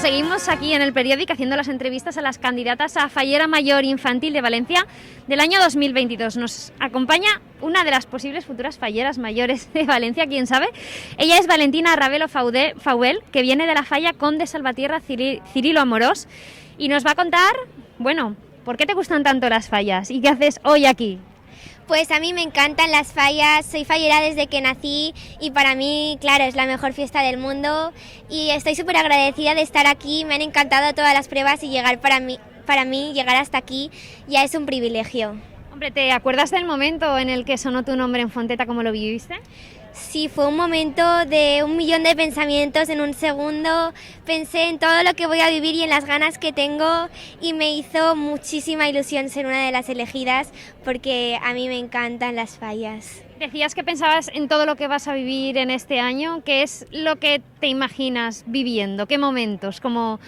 seguimos aquí en el periódico haciendo las entrevistas a las candidatas a Fallera Mayor Infantil de Valencia del año 2022. Nos acompaña una de las posibles futuras falleras mayores de Valencia, quién sabe. Ella es Valentina Ravelo Fauel, que viene de la falla Conde Salvatierra Cirilo Amorós, y nos va a contar, bueno, ¿por qué te gustan tanto las fallas y qué haces hoy aquí? Pues a mí me encantan las fallas, soy fallera desde que nací y para mí, claro, es la mejor fiesta del mundo y estoy súper agradecida de estar aquí, me han encantado todas las pruebas y llegar para mí llegar hasta aquí ya es un privilegio. Hombre, ¿te acuerdas del momento en el que sonó tu nombre en Fonteta, cómo lo viviste? Sí, fue un momento de 1.000.000 de pensamientos en un segundo, pensé en todo lo que voy a vivir y en las ganas que tengo y me hizo muchísima ilusión ser una de las elegidas porque a mí me encantan las fallas. Decías que pensabas en todo lo que vas a vivir en este año, ¿qué es lo que te imaginas viviendo? ¿Qué momentos como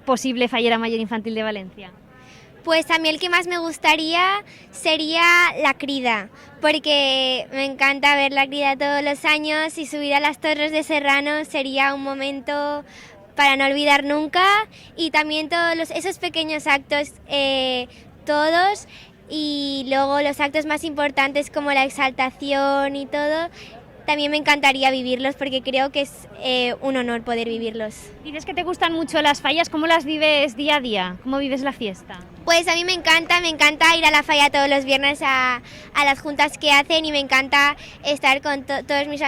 posible fallera mayor infantil de Valencia? Pues a mí el que más me gustaría sería la crida, porque me encanta ver la crida todos los años y subir a las Torres de Serrano sería un momento para no olvidar nunca y también todos esos pequeños actos, todos, y luego los actos más importantes como la exaltación y todo. También me encantaría vivirlos porque creo que es un honor poder vivirlos. Dices que te gustan mucho las fallas, ¿cómo las vives día a día? ¿Cómo vives la fiesta? Pues a mí me encanta ir a la falla todos los viernes a las juntas que hacen y me encanta estar con todas mis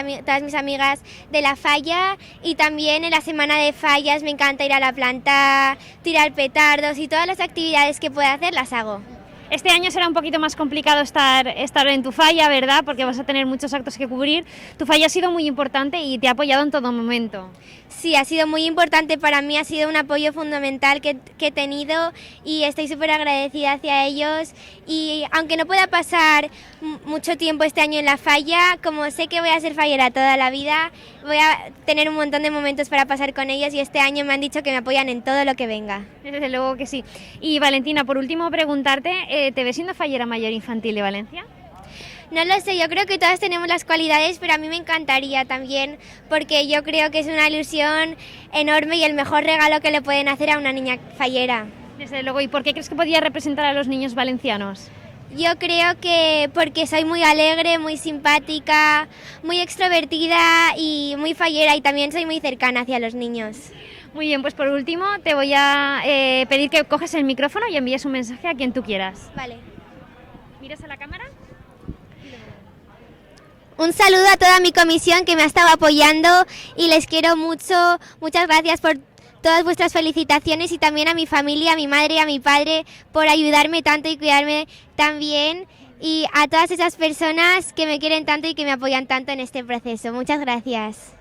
amigas de la falla y también en la semana de fallas me encanta ir a la planta, tirar petardos y todas las actividades que pueda hacer las hago. Este año será un poquito más complicado estar en tu falla, ¿verdad? Porque vas a tener muchos actos que cubrir. Tu falla ha sido muy importante y te ha apoyado en todo momento. Sí, ha sido muy importante para mí, ha sido un apoyo fundamental que he tenido y estoy súper agradecida hacia ellos. Y aunque no pueda pasar mucho tiempo este año en la falla, como sé que voy a ser fallera toda la vida, voy a tener un montón de momentos para pasar con ellos y este año me han dicho que me apoyan en todo lo que venga. Desde luego que sí. Y Valentina, por último preguntarte, ¿te ves siendo fallera mayor infantil de Valencia? No lo sé, yo creo que todas tenemos las cualidades, pero a mí me encantaría también, porque yo creo que es una ilusión enorme y el mejor regalo que le pueden hacer a una niña fallera. Desde luego, ¿y por qué crees que podría representar a los niños valencianos? Yo creo que porque soy muy alegre, muy simpática, muy extrovertida y muy fallera y también soy muy cercana hacia los niños. Muy bien, pues por último te voy a pedir que coges el micrófono y envíes un mensaje a quien tú quieras. Vale. ¿Miras a la cámara? Un saludo a toda mi comisión que me ha estado apoyando y les quiero mucho. Muchas gracias por todas vuestras felicitaciones y también a mi familia, a mi madre y a mi padre por ayudarme tanto y cuidarme tan bien y a todas esas personas que me quieren tanto y que me apoyan tanto en este proceso. Muchas gracias.